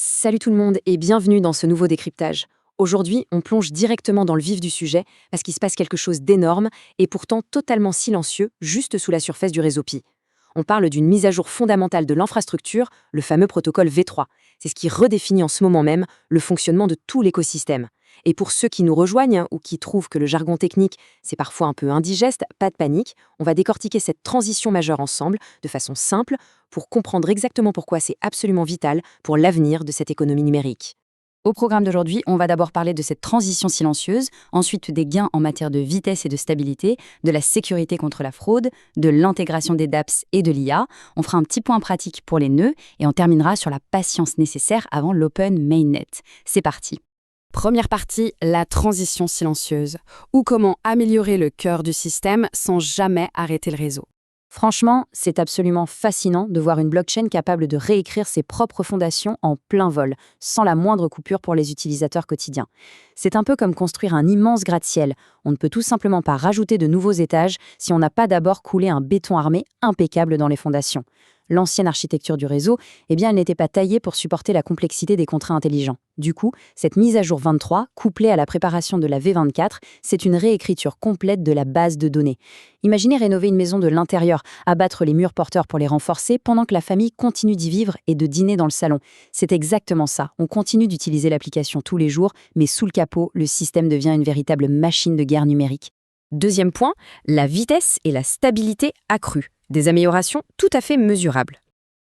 Salut tout le monde et bienvenue dans ce nouveau décryptage. Aujourd'hui, on plonge directement dans le vif du sujet parce qu'il se passe quelque chose d'énorme et pourtant totalement silencieux juste sous la surface du réseau Pi. On parle d'une mise à jour fondamentale de l'infrastructure, le fameux protocole V3. C'est ce qui redéfinit en ce moment même le fonctionnement de tout l'écosystème. Et pour ceux qui nous rejoignent ou qui trouvent que le jargon technique, c'est parfois un peu indigeste, pas de panique, on va décortiquer cette transition majeure ensemble, de façon simple, pour comprendre exactement pourquoi c'est absolument vital pour l'avenir de cette économie numérique. Au programme d'aujourd'hui, on va d'abord parler de cette transition silencieuse, ensuite des gains en matière de vitesse et de stabilité, de la sécurité contre la fraude, de l'intégration des dApps et de l'IA. On fera un petit point pratique pour les nœuds et on terminera sur la patience nécessaire avant l'Open Mainnet. C'est parti. Première partie, la transition silencieuse, ou comment améliorer le cœur du système sans jamais arrêter le réseau. Franchement, c'est absolument fascinant de voir une blockchain capable de réécrire ses propres fondations en plein vol, sans la moindre coupure pour les utilisateurs quotidiens. C'est un peu comme construire un immense gratte-ciel. On ne peut tout simplement pas rajouter de nouveaux étages si on n'a pas d'abord coulé un béton armé impeccable dans les fondations. L'ancienne architecture du réseau, elle n'était pas taillée pour supporter la complexité des contrats intelligents. Du coup, cette mise à jour 23, couplée à la préparation de la V24, c'est une réécriture complète de la base de données. Imaginez rénover une maison de l'intérieur, abattre les murs porteurs pour les renforcer pendant que la famille continue d'y vivre et de dîner dans le salon. C'est exactement ça. On continue d'utiliser l'application tous les jours, mais sous le capot, le système devient une véritable machine de guerre numérique. Deuxième point, la vitesse et la stabilité accrues. Des améliorations tout à fait mesurables.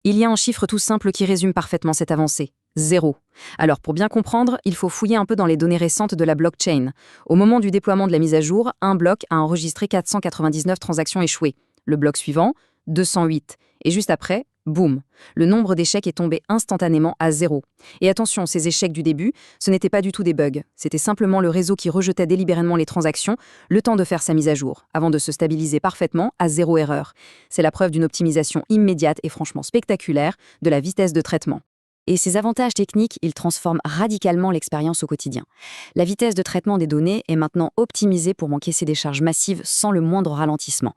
Il y a un chiffre tout simple qui résume parfaitement cette avancée. 0. Alors pour bien comprendre, il faut fouiller un peu dans les données récentes de la blockchain. Au moment du déploiement de la mise à jour, un bloc a enregistré 499 transactions échouées. Le bloc suivant, 208. Et juste après, boum, le nombre d'échecs est tombé instantanément à 0. Et attention, ces échecs du début, ce n'étaient pas du tout des bugs. C'était simplement le réseau qui rejetait délibérément les transactions, le temps de faire sa mise à jour, avant de se stabiliser parfaitement à 0 erreur. C'est la preuve d'une optimisation immédiate et franchement spectaculaire de la vitesse de traitement. Et ces avantages techniques, ils transforment radicalement l'expérience au quotidien. La vitesse de traitement des données est maintenant optimisée pour encaisser des charges massives sans le moindre ralentissement.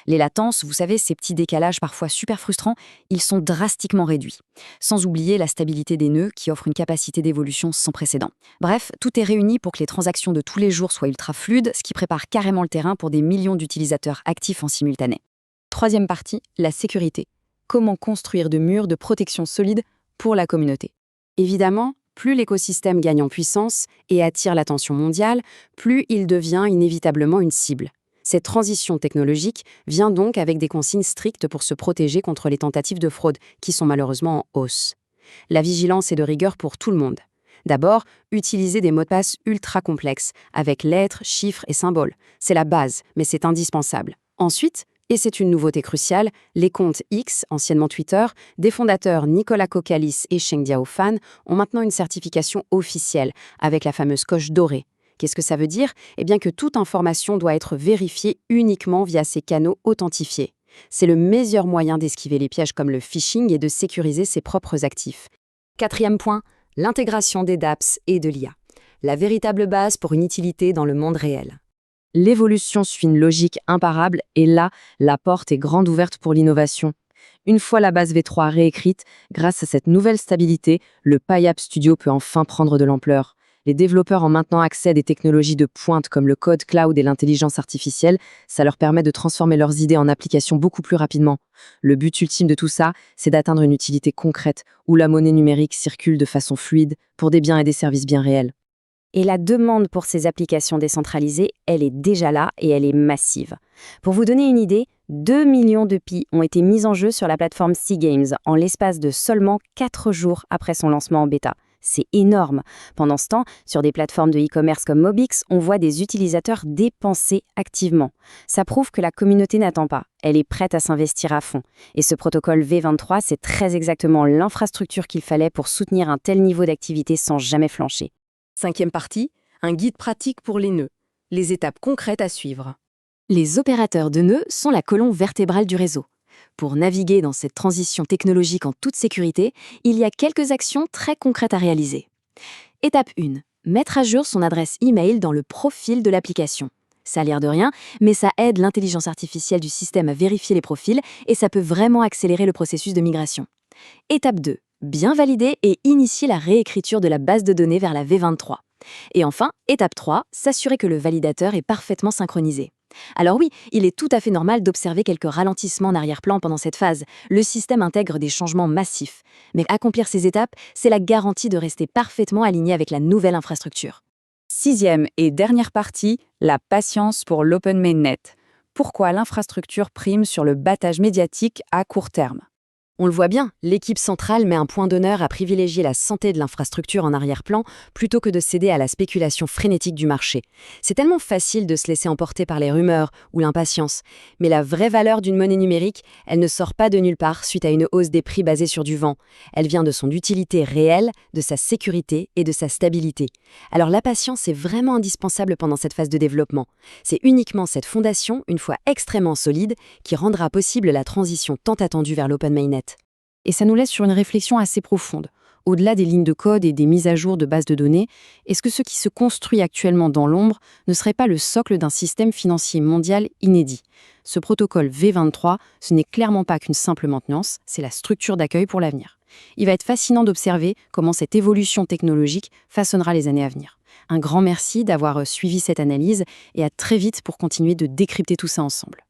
Les latences, vous savez, ces petits décalages parfois super frustrants, ils sont drastiquement réduits. Sans oublier la stabilité des nœuds qui offre une capacité d'évolution sans précédent. Bref, tout est réuni pour que les transactions de tous les jours soient ultra fluides, ce qui prépare carrément le terrain pour des millions d'utilisateurs actifs en simultané. Troisième partie, la sécurité. Comment construire de murs de protection solides pour la communauté. Évidemment, plus l'écosystème gagne en puissance et attire l'attention mondiale, plus il devient inévitablement une cible. Cette transition technologique vient donc avec des consignes strictes pour se protéger contre les tentatives de fraude, qui sont malheureusement en hausse. La vigilance est de rigueur pour tout le monde. D'abord, utiliser des mots de passe ultra complexes, avec lettres, chiffres et symboles. C'est la base, mais c'est indispensable. Ensuite, et c'est une nouveauté cruciale, les comptes X, anciennement Twitter, des fondateurs Nicolas Kokkalis et Sheng Diao-Fan ont maintenant une certification officielle, avec la fameuse coche dorée. Qu'est-ce que ça veut dire ? Eh bien que toute information doit être vérifiée uniquement via ces canaux authentifiés. C'est le meilleur moyen d'esquiver les pièges comme le phishing et de sécuriser ses propres actifs. Quatrième point, l'intégration des dApps et de l'IA. La véritable base pour une utilité dans le monde réel. L'évolution suit une logique imparable et là, la porte est grande ouverte pour l'innovation. Une fois la base V3 réécrite, grâce à cette nouvelle stabilité, le PyApp Studio peut enfin prendre de l'ampleur. Les développeurs ont maintenant accès à des technologies de pointe comme le code cloud et l'intelligence artificielle. Ça leur permet de transformer leurs idées en applications beaucoup plus rapidement. Le but ultime de tout ça, c'est d'atteindre une utilité concrète où la monnaie numérique circule de façon fluide pour des biens et des services bien réels. Et la demande pour ces applications décentralisées, elle est déjà là et elle est massive. Pour vous donner une idée, 2 millions de Pi ont été mis en jeu sur la plateforme Seagames en l'espace de seulement 4 jours après son lancement en bêta. C'est énorme. Pendant ce temps, sur des plateformes de e-commerce comme Mobix, on voit des utilisateurs dépenser activement. Ça prouve que la communauté n'attend pas. Elle est prête à s'investir à fond. Et ce protocole V23, c'est très exactement l'infrastructure qu'il fallait pour soutenir un tel niveau d'activité sans jamais flancher. Cinquième partie, un guide pratique pour les nœuds. Les étapes concrètes à suivre. Les opérateurs de nœuds sont la colonne vertébrale du réseau. Pour naviguer dans cette transition technologique en toute sécurité, il y a quelques actions très concrètes à réaliser. Étape 1. Mettre à jour son adresse e-mail dans le profil de l'application. Ça a l'air de rien, mais ça aide l'intelligence artificielle du système à vérifier les profils et ça peut vraiment accélérer le processus de migration. Étape 2. bien valider et initier la réécriture de la base de données vers la V23. Et enfin, étape 3, s'assurer que le validateur est parfaitement synchronisé. Alors oui, il est tout à fait normal d'observer quelques ralentissements en arrière-plan pendant cette phase. Le système intègre des changements massifs. Mais accomplir ces étapes, c'est la garantie de rester parfaitement aligné avec la nouvelle infrastructure. 6e et dernière partie, la patience pour l'Open Mainnet. Pourquoi l'infrastructure prime sur le battage médiatique à court terme? On le voit bien, l'équipe centrale met un point d'honneur à privilégier la santé de l'infrastructure en arrière-plan plutôt que de céder à la spéculation frénétique du marché. C'est tellement facile de se laisser emporter par les rumeurs ou l'impatience. Mais la vraie valeur d'une monnaie numérique, elle ne sort pas de nulle part suite à une hausse des prix basée sur du vent. Elle vient de son utilité réelle, de sa sécurité et de sa stabilité. Alors la patience est vraiment indispensable pendant cette phase de développement. C'est uniquement cette fondation, une fois extrêmement solide, qui rendra possible la transition tant attendue vers l'Open Mainnet. Et ça nous laisse sur une réflexion assez profonde. Au-delà des lignes de code et des mises à jour de bases de données, est-ce que ce qui se construit actuellement dans l'ombre ne serait pas le socle d'un système financier mondial inédit? Ce protocole V23, ce n'est clairement pas qu'une simple maintenance, c'est la structure d'accueil pour l'avenir. Il va être fascinant d'observer comment cette évolution technologique façonnera les années à venir. Un grand merci d'avoir suivi cette analyse et à très vite pour continuer de décrypter tout ça ensemble.